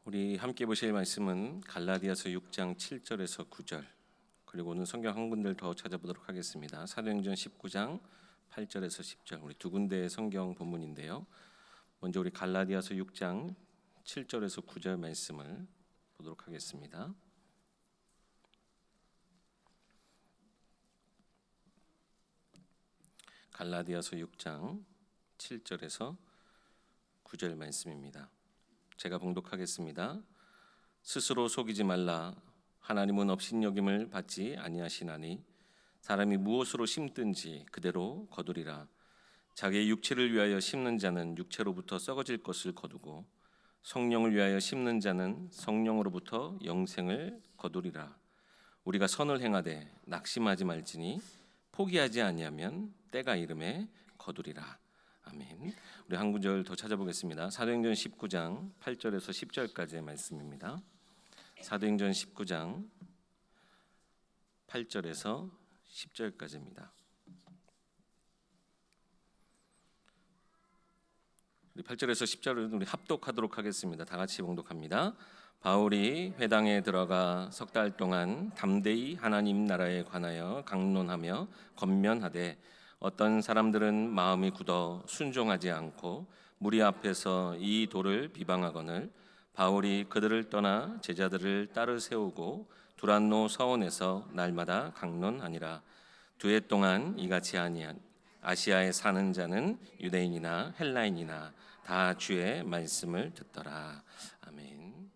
우리 함께 보실 말씀은 갈라디아서 6장 7절에서 9절, 그리고 오늘 성경 한 군데를 더 찾아보도록 하겠습니다. 사도행전 19장 8절에서 10절, 우리 두 군데의 성경 본문인데요. 먼저 우리 갈라디아서 6장 7절에서 9절 말씀을 보도록 하겠습니다. 갈라디아서 6장 7절에서 9절 말씀입니다. 제가 봉독하겠습니다. 스스로 속이지 말라. 하나님은 업신여김을 받지 아니하시나니 사람이 무엇으로 심든지 그대로 거두리라. 자기의 육체를 위하여 심는 자는 육체로부터 썩어질 것을 거두고 성령을 위하여 심는 자는 성령으로부터 영생을 거두리라. 우리가 선을 행하되 낙심하지 말지니 포기하지 아니하면 때가 이름에 거두리라. 아멘. 우리 한 구절 더 찾아보겠습니다. 사도행전 19장 8절에서 10절까지의 말씀입니다. 사도행전 19장 8절에서 10절까지입니다. 우리 8절에서 10절을 우리 합독하도록 하겠습니다. 다 같이 봉독합니다. 바울이 회당에 들어가 석 달 동안 담대히 하나님 나라에 관하여 강론하며 권면하되 어떤 사람들은 마음이 굳어 순종하지 않고 무리 앞에서 이 도를 비방하거늘 바울이 그들을 떠나 제자들을 따르 세우고 두란노 서원에서 날마다 강론하니라. 2해 동안 이같이 아니한 아시아에 사는 자는 유대인이나 헬라인이나 다 주의 말씀을 듣더라. 아멘.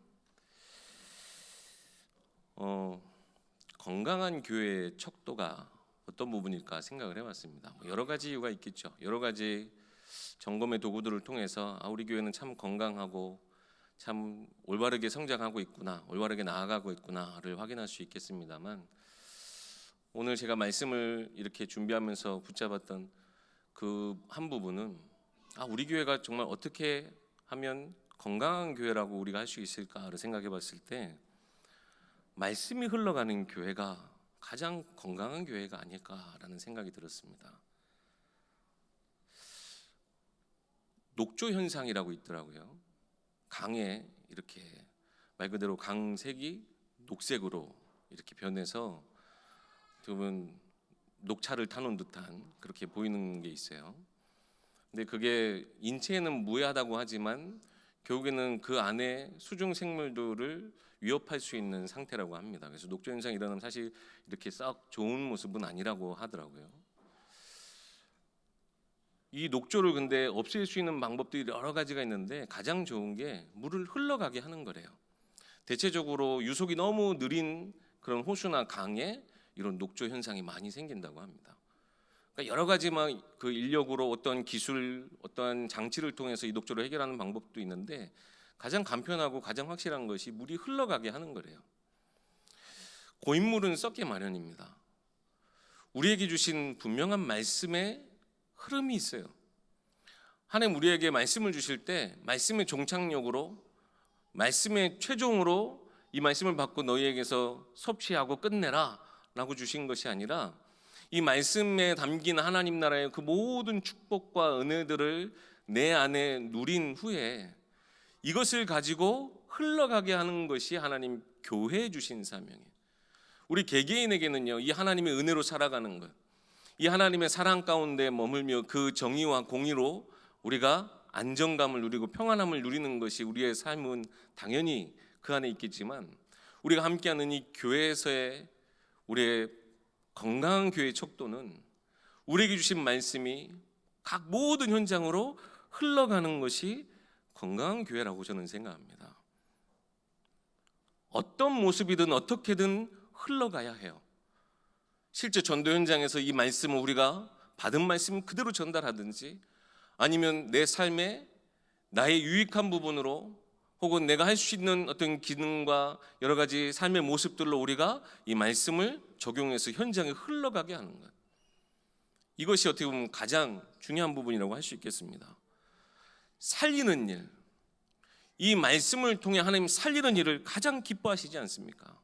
건강한 교회의 척도가 어떤 부분일까 생각을 해봤습니다. 여러 가지 이유가 있겠죠. 여러 가지 점검의 도구들을 통해서 우리 교회는 참 건강하고 참 올바르게 성장하고 있구나, 올바르게 나아가고 있구나를 확인할 수 있겠습니다만, 오늘 제가 말씀을 이렇게 준비하면서 붙잡았던 그 한 부분은 우리 교회가 정말 어떻게 하면 건강한 교회라고 우리가 할 수 있을까를 생각해봤을 때 말씀이 흘러가는 교회가 가장 건강한 교회가 아닐까라는 생각이 들었습니다. 녹조 현상이라고 있더라고요. 강에 이렇게 말 그대로 강색이 녹색으로 이렇게 변해서 두분 녹차를 타놓은 듯한 그렇게 보이는 게 있어요. 근데 그게 인체에는 무해하다고 하지만 결국에는 그 안에 수중 생물들을 위협할 수 있는 상태라고 합니다. 그래서 녹조 현상이 일어나면 사실 이렇게 썩 좋은 모습은 아니라고 하더라고요. 이 녹조를 근데 없앨 수 있는 방법들이 여러 가지가 있는데 가장 좋은 게 물을 흘러가게 하는 거래요. 대체적으로 유속이 너무 느린 그런 호수나 강에 이런 녹조 현상이 많이 생긴다고 합니다. 그러니까 여러 가지만 그 인력으로 어떤 기술, 어떤 장치를 통해서 이 녹조를 해결하는 방법도 있는데 가장 간편하고 가장 확실한 것이 물이 흘러가게 하는 거래요. 고인물은 썩게 마련입니다. 우리에게 주신 분명한 말씀의 흐름이 있어요. 하나님 우리에게 말씀을 주실 때 말씀의 종착역으로, 말씀의 최종으로 이 말씀을 받고 너희에게서 섭취하고 끝내라 라고 주신 것이 아니라 이 말씀에 담긴 하나님 나라의 그 모든 축복과 은혜들을 내 안에 누린 후에 이것을 가지고 흘러가게 하는 것이 하나님 교회에 주신 사명이에요. 우리 개개인에게는요, 이 하나님의 은혜로 살아가는 것, 이 하나님의 사랑 가운데 머물며 그 정의와 공의로 우리가 안정감을 누리고 평안함을 누리는 것이 우리의 삶은 당연히 그 안에 있겠지만, 우리가 함께하는 이 교회에서의 우리의 건강한 교회의 척도는 우리에게 주신 말씀이 각 모든 현장으로 흘러가는 것이 건강한 교회라고 저는 생각합니다. 어떤 모습이든 어떻게든 흘러가야 해요. 실제 전도 현장에서 이 말씀을 우리가 받은 말씀 그대로 전달하든지, 아니면 내 삶에 나의 유익한 부분으로 혹은 내가 할 수 있는 어떤 기능과 여러 가지 삶의 모습들로 우리가 이 말씀을 적용해서 현장에 흘러가게 하는 것, 이것이 어떻게 보면 가장 중요한 부분이라고 할 수 있겠습니다. 살리는 일, 이 말씀을 통해 하나님 살리는 일을 가장 기뻐하시지 않습니까?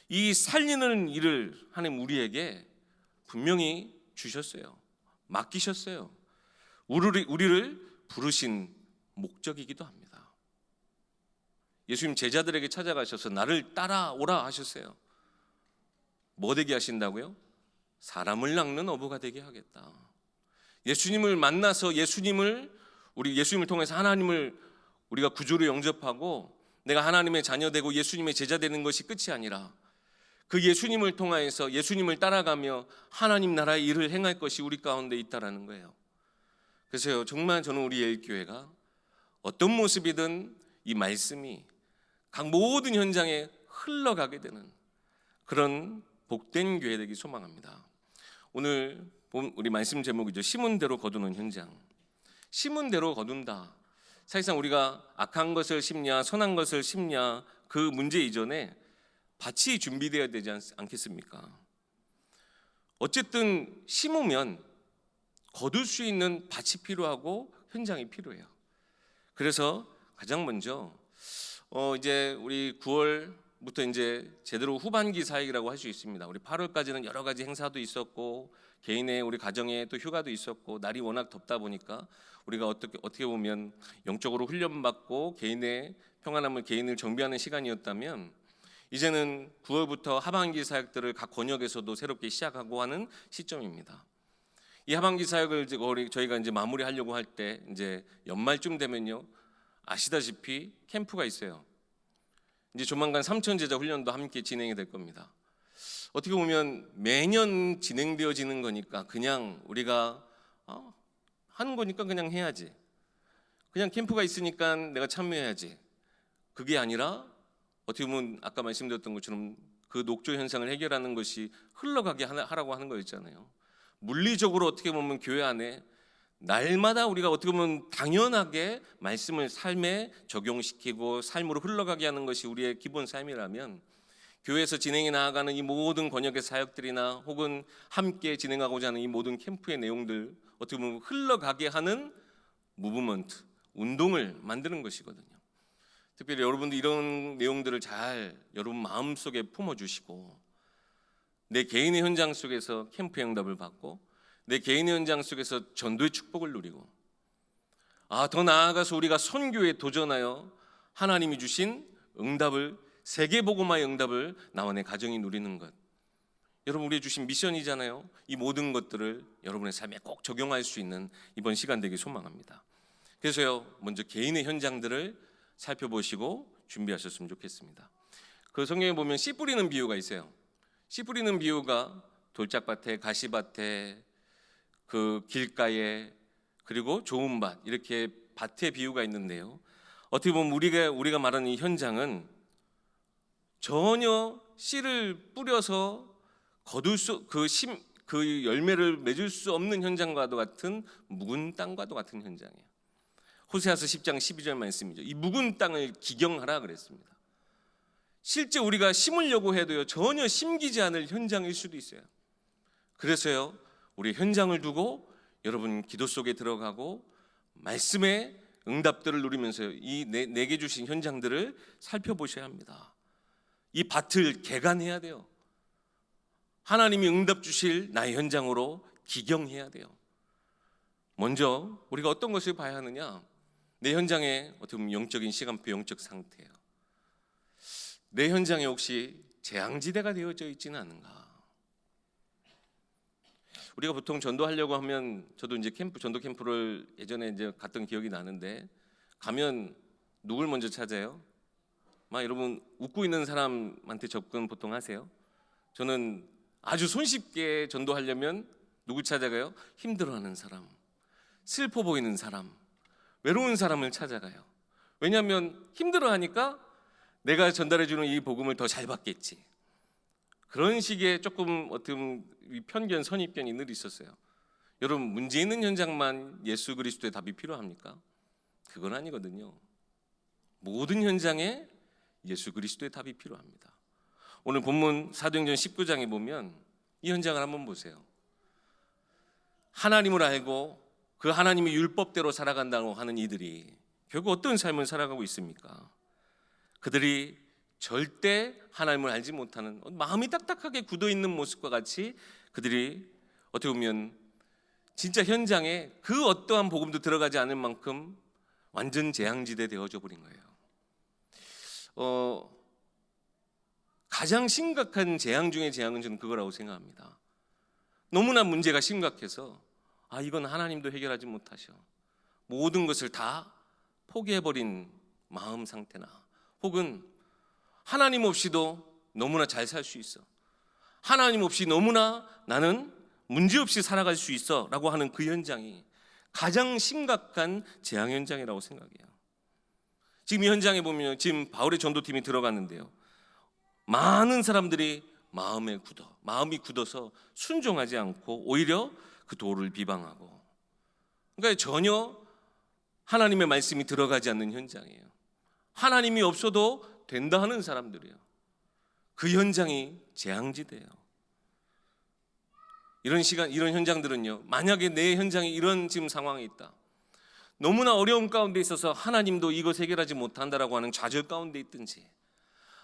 이 살리는 일을 하나님 우리에게 분명히 주셨어요. 맡기셨어요. 우리를 부르신 목적이기도 합니다. 예수님 제자들에게 찾아가셔서 나를 따라오라 하셨어요. 뭐 되게 하신다고요? 사람을 낚는 어부가 되게 하겠다. 예수님을 만나서 예수님을 통해서 하나님을 우리가 구주로 영접하고 내가 하나님의 자녀 되고 예수님의 제자 되는 것이 끝이 아니라 그 예수님을 통하여서 예수님을 따라가며 하나님 나라의 일을 행할 것이 우리 가운데 있다라는 거예요. 그래서 정말 저는 우리 예일교회가 어떤 모습이든 이 말씀이 각 모든 현장에 흘러가게 되는 그런 복된 교회 되기 소망합니다. 오늘 우리 말씀 제목이죠. 심은 대로 거두는 현장. 심은 대로 거둔다. 사실상 우리가 악한 것을 심냐 선한 것을 심냐 그 문제 이전에 밭이 준비되어야 되지 않겠습니까? 어쨌든 심으면 거둘 수 있는 밭이 필요하고 현장이 필요해요. 그래서 가장 먼저 이제 우리 9월부터 이제 제대로 후반기 사역이라고 할 수 있습니다. 우리 8월까지는 여러 가지 행사도 있었고 개인의 우리 가정에 또 휴가도 있었고 날이 워낙 덥다 보니까 우리가 어떻게 보면 영적으로 훈련받고 개인의 평안함을 개인을 정비하는 시간이었다면 이제는 9월부터 하반기 사역들을 각 권역에서도 새롭게 시작하고 하는 시점입니다. 이 하반기 사역을 저희가 이제 마무리하려고 할 때 이제 연말쯤 되면요 아시다시피 캠프가 있어요. 이제 조만간 삼천제자 훈련도 함께 진행이 될 겁니다. 어떻게 보면 매년 진행되어지는 거니까 그냥 우리가 하는 거니까 그냥 해야지. 그냥 캠프가 있으니까 내가 참여해야지. 그게 아니라 어떻게 보면 아까 말씀드렸던 것처럼 그 녹조 현상을 해결하는 것이 흘러가게 하라고 하는 거였잖아요. 물리적으로 어떻게 보면 교회 안에 날마다 우리가 어떻게 보면 당연하게 말씀을 삶에 적용시키고 삶으로 흘러가게 하는 것이 우리의 기본 삶이라면 교회에서 진행해 나아가는 이 모든 권역의 사역들이나 혹은 함께 진행하고자 하는 이 모든 캠프의 내용들 어떻게 보면 흘러가게 하는 무브먼트, 운동을 만드는 것이거든요. 특별히 여러분들 이런 내용들을 잘 여러분 마음속에 품어주시고 내 개인의 현장 속에서 캠프 응답을 받고 내 개인의 현장 속에서 전도의 축복을 누리고 더 나아가서 우리가 선교에 도전하여 하나님이 주신 응답을 세계복음화의 응답을 나와 내 가정이 누리는 것 여러분 우리의 주신 미션이잖아요. 이 모든 것들을 여러분의 삶에 꼭 적용할 수 있는 이번 시간 되기 소망합니다. 그래서요 먼저 개인의 현장들을 살펴보시고 준비하셨으면 좋겠습니다. 그 성경에 보면 씨 뿌리는 비유가 있어요. 씨 뿌리는 비유가 돌짝밭에 가시밭에 그 길가에 그리고 좋은 밭 이렇게 밭의 비유가 있는데요. 어떻게 보면 우리가 말하는 이 현장은 전혀 씨를 뿌려서 거둘 그 열매를 맺을 수 없는 현장과도 같은 묵은 땅과도 같은 현장이에요. 호세아서 10장 12절 말씀이죠. 이 묵은 땅을 기경하라 그랬습니다. 실제 우리가 심으려고 해도요 전혀 심기지 않을 현장일 수도 있어요. 그래서요 우리 현장을 두고 여러분 기도 속에 들어가고 말씀의 응답들을 누리면서 이 내게 주신 현장들을 살펴보셔야 합니다. 이 밭을 개간해야 돼요. 하나님이 응답 주실 나의 현장으로 기경해야 돼요. 먼저 우리가 어떤 것을 봐야 하느냐? 내 현장에 어떻게 보면 영적인 시간표, 영적 상태예요. 내 현장에 혹시 재앙지대가 되어져 있지는 않은가? 우리가 보통 전도하려고 하면 저도 이제 전도 캠프를 예전에 이제 갔던 기억이 나는데 가면 누굴 먼저 찾아요? 여러분 웃고 있는 사람한테 접근 보통 하세요? 저는 아주 손쉽게 전도하려면 누구 찾아가요? 힘들어하는 사람, 슬퍼 보이는 사람, 외로운 사람을 찾아가요. 왜냐하면 힘들어하니까 내가 전달해주는 이 복음을 더 잘 받겠지. 그런 식의 조금 어떤 편견, 선입견이 늘 있었어요. 여러분 문제 있는 현장만 예수 그리스도의 답이 필요합니까? 그건 아니거든요. 모든 현장에 예수 그리스도의 답이 필요합니다. 오늘 본문 사도행전 19장에 보면 이 현장을 한번 보세요. 하나님을 알고 그 하나님의 율법대로 살아간다고 하는 이들이 결국 어떤 삶을 살아가고 있습니까? 그들이 절대 하나님을 알지 못하는 마음이 딱딱하게 굳어있는 모습과 같이 그들이 어떻게 보면 진짜 현장에 그 어떠한 복음도 들어가지 않을 만큼 완전 재앙지대 되어져 버린 거예요. 가장 심각한 재앙 중의 재앙은 저는 그거라고 생각합니다. 너무나 문제가 심각해서 이건 하나님도 해결하지 못하셔. 모든 것을 다 포기해버린 마음 상태나, 혹은 하나님 없이도 너무나 잘 살 수 있어, 하나님 없이 너무나 나는 문제없이 살아갈 수 있어 라고 하는 그 현장이 가장 심각한 재앙 현장이라고 생각해요. 지금 이 현장에 보면 지금 바울의 전도팀이 들어갔는데요, 많은 사람들이 마음이 굳어서 순종하지 않고 오히려 그 도를 비방하고, 그러니까 전혀 하나님의 말씀이 들어가지 않는 현장이에요. 하나님이 없어도 된다 하는 사람들이에요. 그 현장이 재앙지대예요. 이런 현장들은요, 만약에 내 현장이 이런 지금 상황에 있다, 너무나 어려움 가운데 있어서 하나님도 이것 해결하지 못한다라고 하는 좌절 가운데 있든지,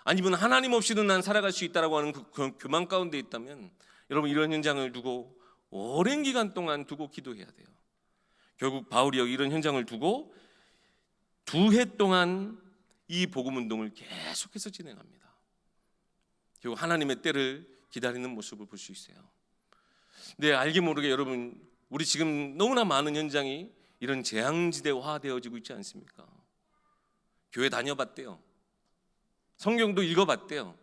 아니면 하나님 없이도 난 살아갈 수 있다라고 하는 그 교만 가운데 있다면, 여러분 이런 현장을 두고 오랜 기간 동안 두고 기도해야 돼요. 결국 바울이 여기 이런 현장을 두고 2해 동안 이 복음 운동을 계속해서 진행합니다. 결국 하나님의 때를 기다리는 모습을 볼 수 있어요. 근데 알게 모르게 여러분, 우리 지금 너무나 많은 현장이 이런 재앙지대화 되어지고 있지 않습니까? 교회 다녀봤대요, 성경도 읽어봤대요.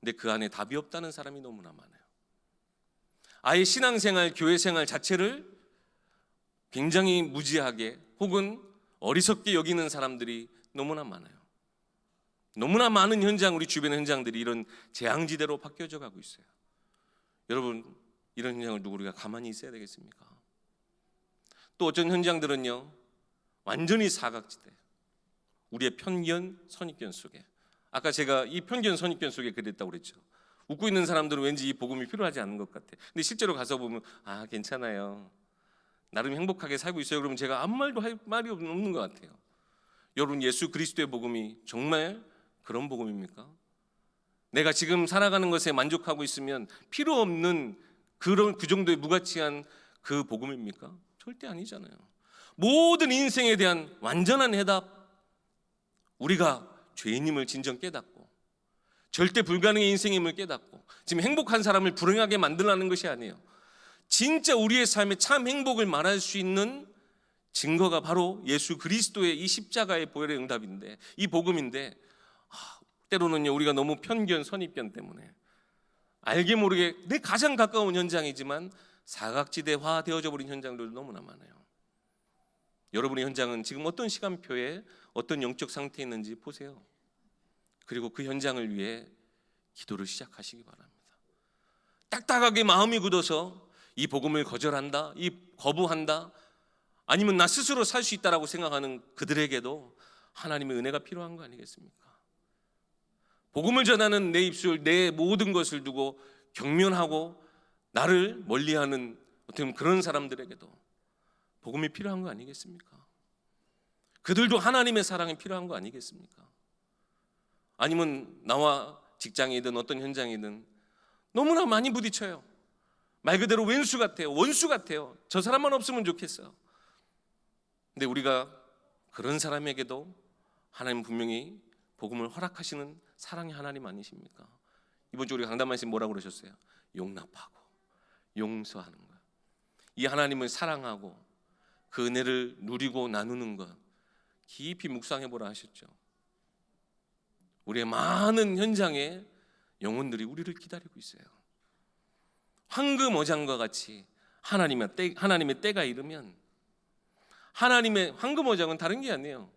근데 그 안에 답이 없다는 사람이 너무나 많아요. 아예 신앙생활, 교회생활 자체를 굉장히 무지하게 혹은 어리석게 여기는 사람들이 너무나 많아요. 너무나 많은 현장, 우리 주변의 현장들이 이런 재앙지대로 바뀌어져 가고 있어요. 여러분, 이런 현장을 두고 우리가 가만히 있어야 되겠습니까? 또 어떤 현장들은요, 완전히 사각지대, 우리의 편견, 선입견 속에, 아까 제가 이 편견, 선입견 속에 그랬다고 그랬죠. 웃고 있는 사람들은 왠지 이 복음이 필요하지 않은 것 같아. 근데 실제로 가서 보면 괜찮아요, 나름 행복하게 살고 있어요. 그러면 제가 아무 말도 할 말이 없는 것 같아요. 여러분, 예수 그리스도의 복음이 정말 그런 복음입니까? 내가 지금 살아가는 것에 만족하고 있으면 필요 없는 그 정도의 무가치한 그 복음입니까? 절대 아니잖아요. 모든 인생에 대한 완전한 해답, 우리가 죄인임을 진정 깨닫고 절대 불가능의 인생임을 깨닫고 지금 행복한 사람을 불행하게 만들라는 것이 아니에요. 진짜 우리의 삶에 참 행복을 말할 수 있는 증거가 바로 예수 그리스도의 이 십자가의 보혈의 응답인데, 이 복음인데, 때로는요 우리가 너무 편견, 선입견 때문에 알게 모르게 내 가장 가까운 현장이지만 사각지대화 되어져 버린 현장들도 너무나 많아요. 여러분의 현장은 지금 어떤 시간표에 어떤 영적 상태에 있는지 보세요. 그리고 그 현장을 위해 기도를 시작하시기 바랍니다. 딱딱하게 마음이 굳어서 이 복음을 거절한다, 이 거부한다, 아니면 나 스스로 살 수 있다라고 생각하는 그들에게도 하나님의 은혜가 필요한 거 아니겠습니까? 복음을 전하는 내 입술, 내 모든 것을 두고 경멸하고 나를 멀리하는 어떤 그런 사람들에게도 복음이 필요한 거 아니겠습니까? 그들도 하나님의 사랑이 필요한 거 아니겠습니까? 아니면 나와 직장이든 어떤 현장이든 너무나 많이 부딪혀요. 말 그대로 왼수 같아요, 원수 같아요. 저 사람만 없으면 좋겠어요. 근데 우리가 그런 사람에게도 하나님 분명히 복음을 허락하시는 사랑의 하나님 아니십니까? 이번 주 우리 강단 말씀 뭐라고 그러셨어요? 용납하고 용서하는 것, 이 하나님을 사랑하고 그 은혜를 누리고 나누는 것 깊이 묵상해보라 하셨죠. 우리의 많은 현장에 영혼들이 우리를 기다리고 있어요. 황금 어장과 같이 하나님의 때가 이르면, 하나님의 황금 어장은 다른 게 아니에요.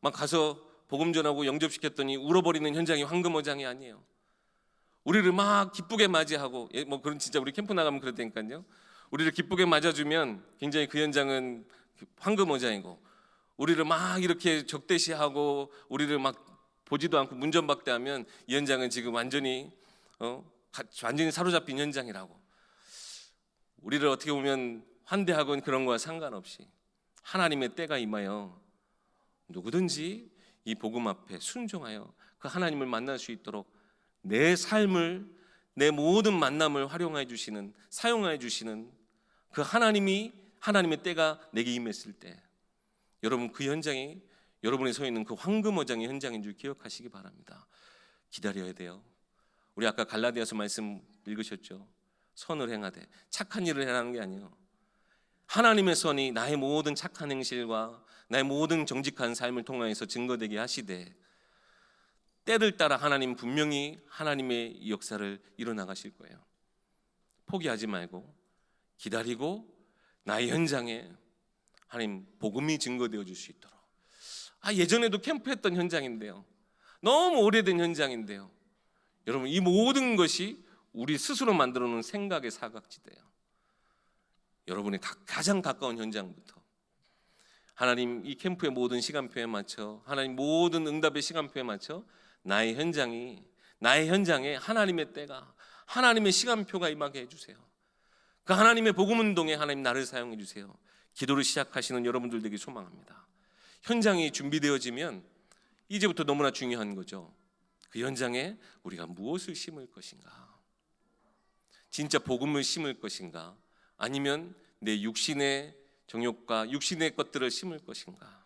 막 가서 복음 전하고 영접시켰더니 울어버리는 현장이 황금 어장이 아니에요. 우리를 막 기쁘게 맞이하고, 뭐 그런 진짜 우리 캠프 나가면 그랬다니까요. 우리를 기쁘게 맞아주면 굉장히 그 현장은 황금 어장이고, 우리를 막 이렇게 적대시하고 우리를 막 보지도 않고 문전박대하면 이 현장은 지금 완전히 사로잡힌 현장이라고. 우리를 어떻게 보면 환대하건 그런 거와 상관없이 하나님의 때가 임하여 누구든지 이 복음 앞에 순종하여 그 하나님을 만날 수 있도록 내 삶을, 내 모든 만남을 활용해 주시는, 사용해 주시는 그 하나님의 때가 내게 임했을 때, 여러분 그 현장이 여러분이 서 있는 그 황금어장의 현장인 줄 기억하시기 바랍니다. 기다려야 돼요. 우리 아까 갈라디아서 말씀 읽으셨죠? 선을 행하되, 착한 일을 행하는 게 아니에요. 하나님의 선이 나의 모든 착한 행실과 나의 모든 정직한 삶을 통하여서 증거되게 하시되, 때를 따라 하나님 분명히 하나님의 역사를 이뤄나가실 거예요. 포기하지 말고 기다리고 나의 현장에 하나님 복음이 증거되어 줄 수 있도록. 예전에도 캠프했던 현장인데요, 너무 오래된 현장인데요, 여러분 이 모든 것이 우리 스스로 만들어 놓은 생각의 사각지대예요. 여러분의 가장 가까운 현장부터 하나님 이 캠프의 모든 시간표에 맞춰, 하나님 모든 응답의 시간표에 맞춰 나의 현장에 하나님의 때가, 하나님의 시간표가 임하게 해주세요. 그 하나님의 복음 운동에 하나님 나를 사용해 주세요. 기도를 시작하시는 여러분들 되기 소망합니다. 현장이 준비되어지면 이제부터 너무나 중요한 거죠. 그 현장에 우리가 무엇을 심을 것인가? 진짜 복음을 심을 것인가? 아니면 내 육신의 정욕과 육신의 것들을 심을 것인가?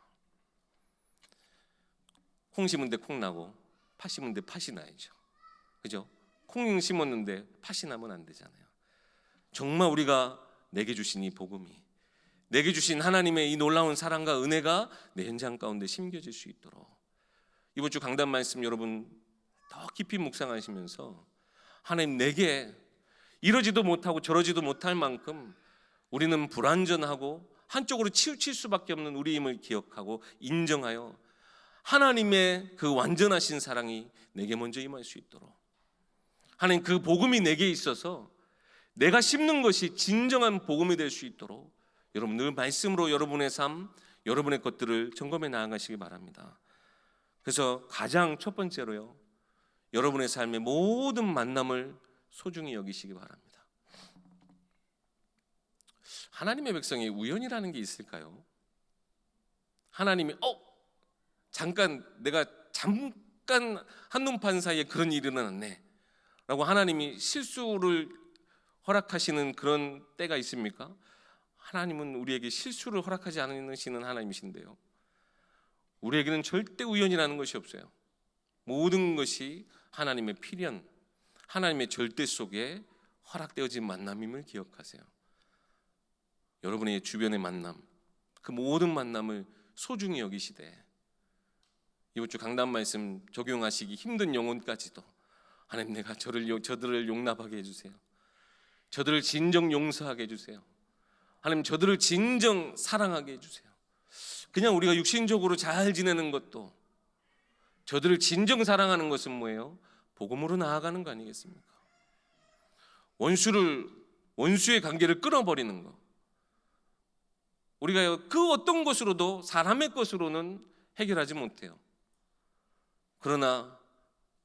콩 심은데 콩 나고 팥 심은데 팥이 나야죠. 그죠? 콩 심었는데 팥이 나면 안 되잖아요. 정말 우리가 내게 주신 이 복음이, 내게 주신 하나님의 이 놀라운 사랑과 은혜가 내 현장 가운데 심겨질 수 있도록 이번 주 강단 말씀 여러분 더 깊이 묵상하시면서 하나님, 내게 이러지도 못하고 저러지도 못할 만큼 우리는 불완전하고 한쪽으로 치우칠 수밖에 없는 우리임을 기억하고 인정하여 하나님의 그 완전하신 사랑이 내게 먼저 임할 수 있도록, 하나님 그 복음이 내게 있어서 내가 심는 것이 진정한 복음이 될 수 있도록 여러분 늘 말씀으로 여러분의 삶, 여러분의 것들을 점검해 나아가시기 바랍니다. 그래서 가장 첫 번째로요, 여러분의 삶의 모든 만남을 소중히 여기시기 바랍니다. 하나님의 백성이 우연이라는 게 있을까요? 하나님이 내가 잠깐 한눈판 사이에 그런 일이 일어났네 라고 하나님이 실수를 허락하시는 그런 때가 있습니까? 하나님은 우리에게 실수를 허락하지 않으시는 하나님이신데요, 우리에게는 절대 우연이라는 것이 없어요. 모든 것이 하나님의 필연, 하나님의 절대 속에 허락되어진 만남임을 기억하세요. 여러분의 주변의 만남, 그 모든 만남을 소중히 여기시되 이번 주 강단 말씀 적용하시기 힘든 영혼까지도 하나님, 내가 저들을 용납하게 해주세요. 저들을 진정 용서하게 해주세요. 하나님, 저들을 진정 사랑하게 해주세요. 그냥 우리가 육신적으로 잘 지내는 것도, 저들을 진정 사랑하는 것은 뭐예요? 복음으로 나아가는 거 아니겠습니까? 원수의 관계를 끊어버리는 거, 우리가 그 어떤 것으로도 사람의 것으로는 해결하지 못해요. 그러나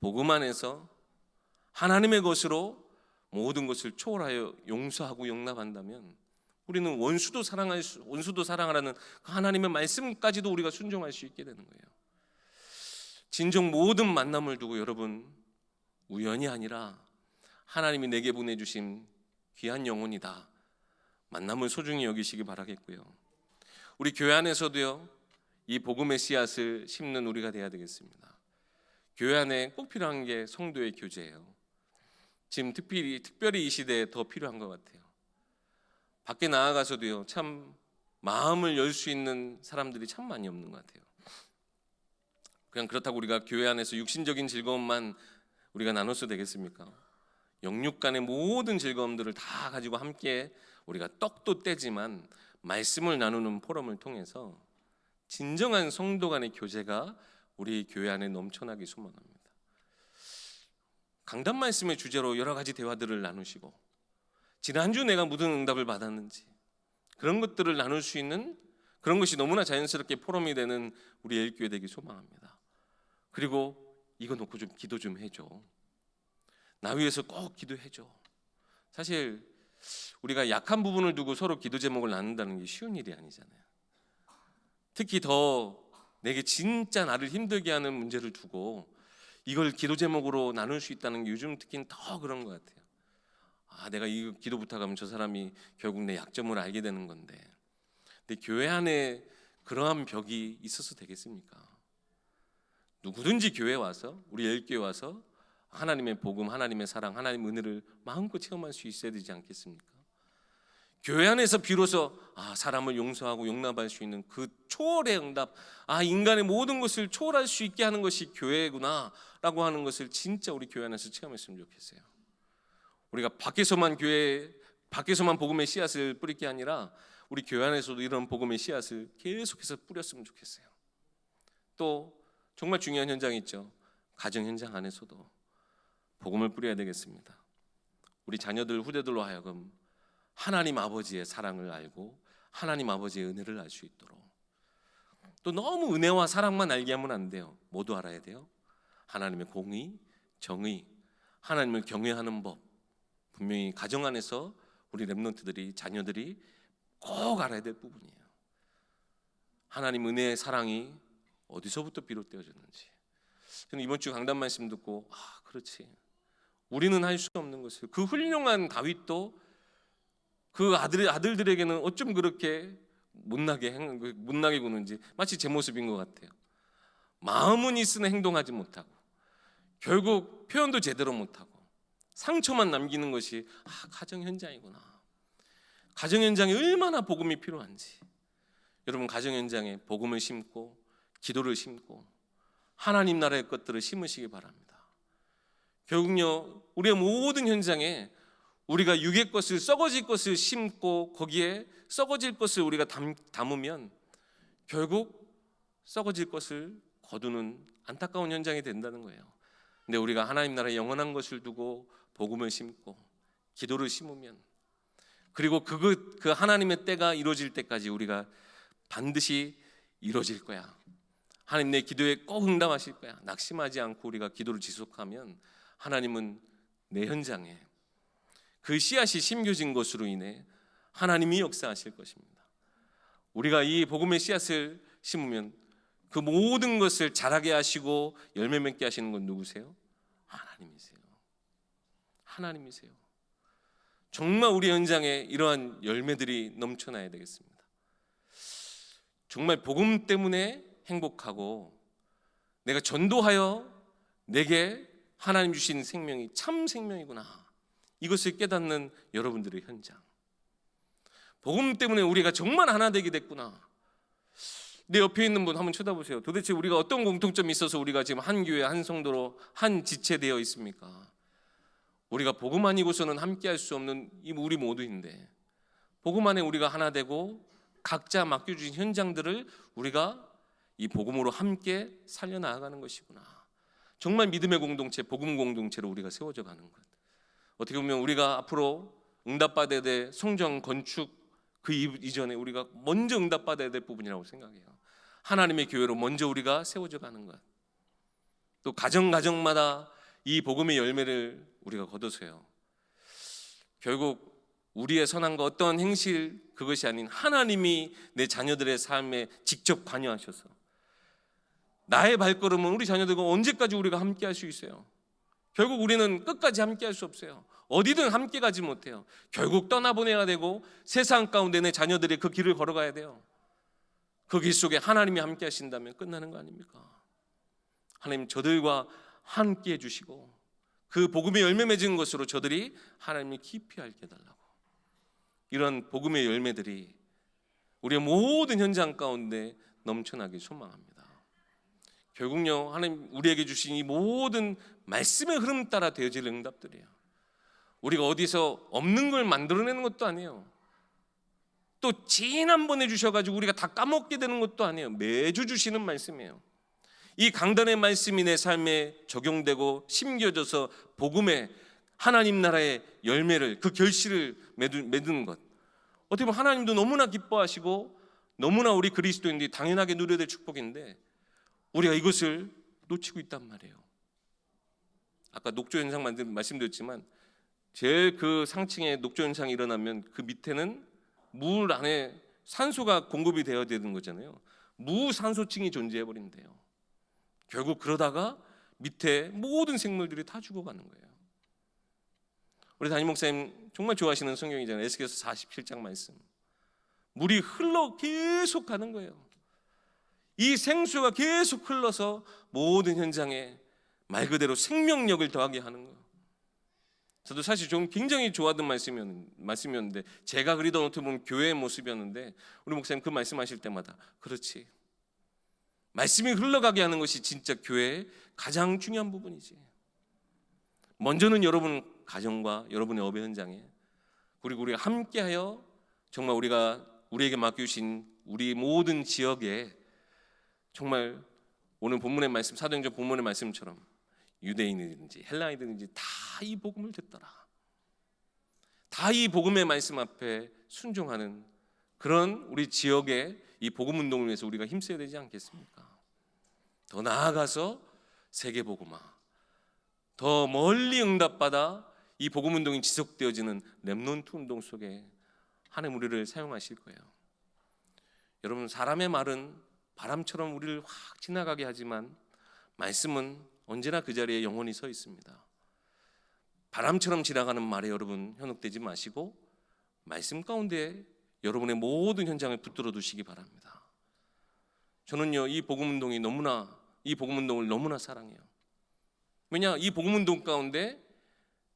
복음 안에서 하나님의 것으로 모든 것을 초월하여 용서하고 용납한다면 우리는 원수도 사랑하라는 그 하나님의 말씀까지도 우리가 순종할 수 있게 되는 거예요. 진정 모든 만남을 두고 여러분, 우연이 아니라 하나님이 내게 보내주신 귀한 영혼이다, 만남을 소중히 여기시기 바라겠고요. 우리 교회 안에서도요, 이 복음의 씨앗을 심는 우리가 돼야 되겠습니다. 교회 안에 꼭 필요한 게 성도의 교제예요. 지금 특별히 이 시대에 더 필요한 것 같아요. 밖에 나아가서도요, 참 마음을 열 수 있는 사람들이 참 많이 없는 것 같아요. 그냥 그렇다고 우리가 교회 안에서 육신적인 즐거움만 우리가 나눠서 되겠습니까? 영육 간의 모든 즐거움들을 다 가지고 함께 우리가 떡도 떼지만 말씀을 나누는 포럼을 통해서 진정한 성도 간의 교제가 우리 교회 안에 넘쳐나기 소망합니다. 강단 말씀의 주제로 여러 가지 대화들을 나누시고, 지난주 내가 무슨 응답을 받았는지 그런 것들을 나눌 수 있는 그런 것이 너무나 자연스럽게 포럼이 되는 우리 엘교회 되기 소망합니다. 그리고 이거 놓고 좀 기도 좀 해줘, 나 위해서 꼭 기도해줘. 사실 우리가 약한 부분을 두고 서로 기도 제목을 나눈다는 게 쉬운 일이 아니잖아요. 특히 더 내게 진짜 나를 힘들게 하는 문제를 두고 이걸 기도 제목으로 나눌 수 있다는 게 요즘 특히 더 그런 것 같아요. 내가 이 기도 부탁하면 저 사람이 결국 내 약점을 알게 되는 건데. 근데 교회 안에 그러한 벽이 있어서 되겠습니까? 누구든지 교회에 와서, 우리 열교에 와서 하나님의 복음, 하나님의 사랑, 하나님의 은혜를 마음껏 체험할 수 있어야 되지 않겠습니까? 교회 안에서 비로소 사람을 용서하고 용납할 수 있는 그 초월의 응답, 인간의 모든 것을 초월할 수 있게 하는 것이 교회구나 라고 하는 것을 진짜 우리 교회 안에서 체험했으면 좋겠어요. 우리가 밖에서만 복음의 씨앗을 뿌릴 게 아니라 우리 교회 안에서도 이런 복음의 씨앗을 계속해서 뿌렸으면 좋겠어요. 또 정말 중요한 현장이 있죠. 가정 현장 안에서도 복음을 뿌려야 되겠습니다. 우리 자녀들, 후대들로 하여금 하나님 아버지의 사랑을 알고 하나님 아버지의 은혜를 알 수 있도록, 또 너무 은혜와 사랑만 알게 하면 안 돼요. 모두 알아야 돼요. 하나님의 공의, 정의, 하나님을 경외하는 법, 분명히 가정 안에서 우리 렘넌트들이, 자녀들이 꼭 알아야 될 부분이에요. 하나님 은혜의 사랑이 어디서부터 비롯되어졌는지. 저는 이번 주 강단 말씀 듣고 그렇지, 우리는 할 수 없는 것을 그 훌륭한 다윗도 그 아들들에게는 어쩜 그렇게 못나게 구는지 마치 제 모습인 것 같아요. 마음은 있으나 행동하지 못하고 결국 표현도 제대로 못하고 상처만 남기는 것이 가정 현장이구나. 가정 현장에 얼마나 복음이 필요한지. 여러분, 가정 현장에 복음을 심고 기도를 심고 하나님 나라의 것들을 심으시기 바랍니다. 결국요, 우리의 모든 현장에 우리가 육의 것을, 썩어질 것을 심고 거기에 썩어질 것을 우리가 담으면 결국 썩어질 것을 거두는 안타까운 현장이 된다는 거예요. 근데 우리가 하나님 나라의 영원한 것을 두고 복음을 심고 기도를 심으면, 그리고 그 하나님의 때가 이루어질 때까지 우리가 반드시 이루어질 거야. 하나님 내 기도에 꼭 응답하실 거야. 낙심하지 않고 우리가 기도를 지속하면 하나님은 내 현장에 그 씨앗이 심겨진 것으로 인해 하나님이 역사하실 것입니다. 우리가 이 복음의 씨앗을 심으면 그 모든 것을 자라게 하시고 열매 맺게 하시는 건 누구세요? 하나님이세요. 하나님이세요. 정말 우리 현장에 이러한 열매들이 넘쳐나야 되겠습니다. 정말 복음 때문에 행복하고 내가 전도하여 내게 하나님 주신 생명이 참 생명이구나, 이것을 깨닫는 여러분들의 현장. 복음 때문에 우리가 정말 하나 되게 됐구나. 내 옆에 있는 분 한번 쳐다보세요. 도대체 우리가 어떤 공통점이 있어서 우리가 지금 한 교회, 한 성도로, 한 지체되어 있습니까? 우리가 복음 아니고서는 함께 할 수 없는 우리 모두인데, 복음 안에 우리가 하나 되고 각자 맡겨주신 현장들을 우리가 이 복음으로 함께 살려나가는 것이구나. 정말 믿음의 공동체, 복음 공동체로 우리가 세워져 가는 것. 어떻게 보면 우리가 앞으로 응답받아야 될 성전 건축 그 이전에 우리가 먼저 응답받아야 될 부분이라고 생각해요. 하나님의 교회로 먼저 우리가 세워져 가는 것. 또 가정마다 이 복음의 열매를 우리가 거둬서요, 결국 우리의 선함과 어떤 행실 그것이 아닌 하나님이 내 자녀들의 삶에 직접 관여하셔서 나의 발걸음은 우리 자녀들과 언제까지 우리가 함께 할 수 있어요? 결국 우리는 끝까지 함께 할 수 없어요. 어디든 함께 가지 못해요. 결국 떠나보내야 되고 세상 가운데 내 자녀들이 그 길을 걸어가야 돼요. 그 길 속에 하나님이 함께 하신다면 끝나는 거 아닙니까? 하나님 저들과 함께 해주시고 그 복음의 열매 맺은 것으로 저들이 하나님을 깊이 알게 해달라고. 이런 복음의 열매들이 우리의 모든 현장 가운데 넘쳐나길 소망합니다. 결국요, 하나님 우리에게 주신 이 모든 말씀의 흐름 따라 되어질 응답들이에요. 우리가 어디서 없는 걸 만들어내는 것도 아니에요. 또 지난번에 주셔가지고 우리가 다 까먹게 되는 것도 아니에요. 매주 주시는 말씀이에요. 이 강단의 말씀이 내 삶에 적용되고 심겨져서 복음의 하나님 나라의 열매를, 그 결실을 맺는 것, 어떻게 보면 하나님도 너무나 기뻐하시고 너무나 우리 그리스도인들이 당연하게 누려야 될 축복인데 우리가 이것을 놓치고 있단 말이에요. 아까 녹조 현상 말씀드렸지만 제일 그 상층에 녹조 현상이 일어나면 그 밑에는 물 안에 산소가 공급이 되어야 되는 거잖아요. 무산소층이 존재해 버린대요. 결국 그러다가 밑에 모든 생물들이 다 죽어가는 거예요. 우리 담임 목사님 정말 좋아하시는 성경이잖아요. 에스겔서 47장 말씀. 물이 흘러 계속 가는 거예요. 이 생수가 계속 흘러서 모든 현장에 말 그대로 생명력을 더하게 하는 거예요. 저도 사실 좀 굉장히 좋아하던 말씀이었는데 제가 그리던 어떻게 보면 교회의 모습이었는데 우리 목사님 그 말씀하실 때마다 그렇지, 말씀이 흘러가게 하는 것이 진짜 교회의 가장 중요한 부분이지. 먼저는 여러분 가정과 여러분의 업의 현장에, 그리고 우리가 함께하여 정말 우리에게 맡겨주신 우리 모든 지역에 정말 오늘 본문의 말씀, 사도행전 본문의 말씀처럼 유대인이든지 헬라인이든지 다 이 복음을 듣더라, 다 이 복음의 말씀 앞에 순종하는 그런 우리 지역의 이 복음 운동을 위해서 우리가 힘써야 되지 않겠습니까? 더 나아가서 세계 복음화, 더 멀리 응답받아 이 복음 운동이 지속되어지는 렘넌트 운동 속에 하나님 우리를 사용하실 거예요. 여러분, 사람의 말은 바람처럼 우리를 확 지나가게 하지만 말씀은 언제나 그 자리에 영원히 서 있습니다. 바람처럼 지나가는 말에 여러분 현혹되지 마시고 말씀 가운데 여러분의 모든 현장을 붙들어 두시기 바랍니다. 저는요, 이 복음 운동을 너무나 사랑해요. 왜냐, 이 복음 운동 가운데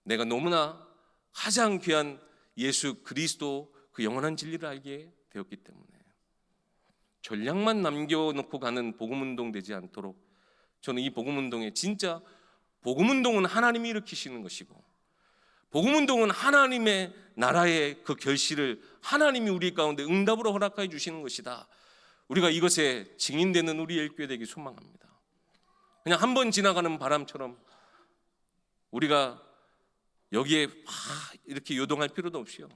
내가 너무나 가장 귀한 예수 그리스도 그 영원한 진리를 알게 되었기 때문에 전략만 남겨놓고 가는 복음 운동 되지 않도록 저는 이 복음 운동에, 진짜 복음 운동은 하나님이 일으키시는 것이고 복음 운동은 하나님의 나라의 그 결실을 하나님이 우리 가운데 응답으로 허락하여 주시는 것이다. 우리가 이것에 증인되는 우리 일교회 되기 소망합니다. 그냥 한 번 지나가는 바람처럼 우리가 여기에 이렇게 요동할 필요도 없이요.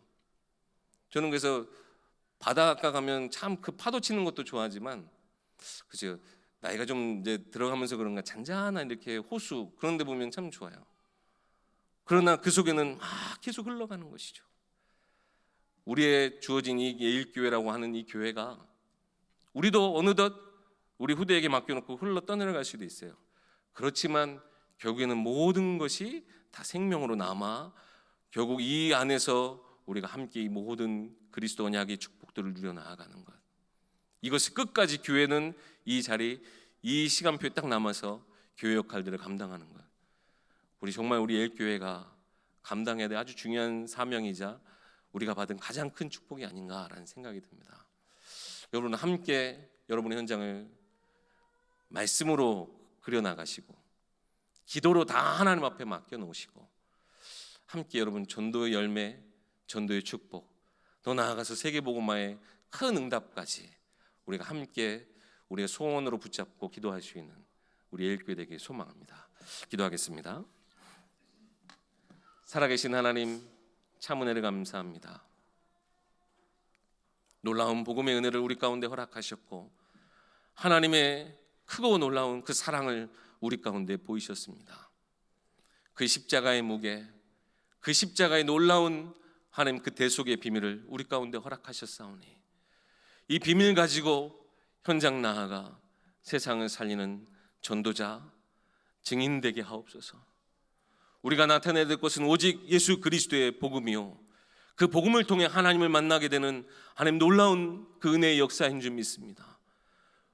저는 그래서 바닷가 가면 참 그 파도 치는 것도 좋아하지만, 그죠, 나이가 좀 이제 들어가면서 그런가 잔잔한 이렇게 호수 그런 데 보면 참 좋아요. 그러나 그 속에는 계속 흘러가는 것이죠. 우리의 주어진 이 예일교회라고 하는 이 교회가 우리도 어느덧 우리 후대에게 맡겨놓고 흘러 떠내려갈 수도 있어요. 그렇지만 결국에는 모든 것이 다 생명으로 남아 결국 이 안에서 우리가 함께 이 모든 그리스도 언약의 축복들을 누려 나아가는 것, 이것이 끝까지 교회는 이 자리, 이 시간표에 딱 남아서 교회 역할들을 감당하는 것, 우리 정말 우리 예일교회가 감당해야 될 아주 중요한 사명이자 우리가 받은 가장 큰 축복이 아닌가라는 생각이 듭니다. 여러분 함께 여러분의 현장을 말씀으로 그려나가시고 기도로 다 하나님 앞에 맡겨놓으시고 함께 여러분 전도의 열매, 전도의 축복, 더 나아가서 세계복음화의 큰 응답까지 우리가 함께 우리의 소원으로 붙잡고 기도할 수 있는 우리 예일교회 되길 소망합니다. 기도하겠습니다. 살아계신 하나님, 참 은혜를 감사합니다. 놀라운 복음의 은혜를 우리 가운데 허락하셨고 하나님의 크고 놀라운 그 사랑을 우리 가운데 보이셨습니다. 그 십자가의 무게, 그 십자가의 놀라운 하나님 그 대속의 비밀을 우리 가운데 허락하셨사오니 이 비밀 가지고 현장 나아가 세상을 살리는 전도자, 증인 되게 하옵소서. 우리가 나타내야 될 것은 오직 예수 그리스도의 복음이요, 그 복음을 통해 하나님을 만나게 되는 하나님 놀라운 그 은혜의 역사인 줄 믿습니다.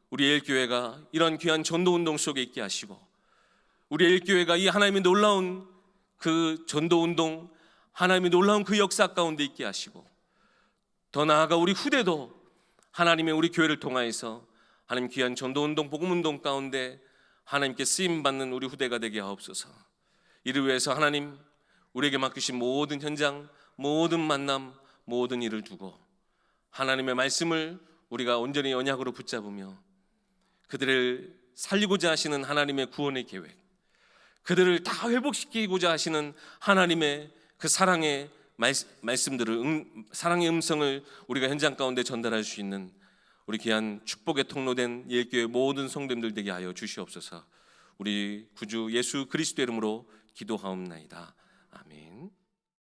우리 예일교회가 이런 귀한 전도운동 속에 있게 하시고 우리 예일교회가 이 하나님의 놀라운 그 전도운동, 하나님의 놀라운 그 역사 가운데 있게 하시고 더 나아가 우리 후대도 하나님의 우리 교회를 통하여서 하나님 귀한 전도운동, 복음운동 가운데 하나님께 쓰임받는 우리 후대가 되게 하옵소서. 이를 위해서 하나님 우리에게 맡기신 모든 현장, 모든 만남, 모든 일을 두고 하나님의 말씀을 우리가 온전히 언약으로 붙잡으며 그들을 살리고자 하시는 하나님의 구원의 계획, 그들을 다 회복시키고자 하시는 하나님의 그 사랑의 말씀들을, 사랑의 음성을 우리가 현장 가운데 전달할 수 있는 우리 귀한 축복의 통로된 예일교회 모든 성도님들 되게 하여 주시옵소서. 우리 구주 예수 그리스도 이름으로 기도하옵나이다. 아멘.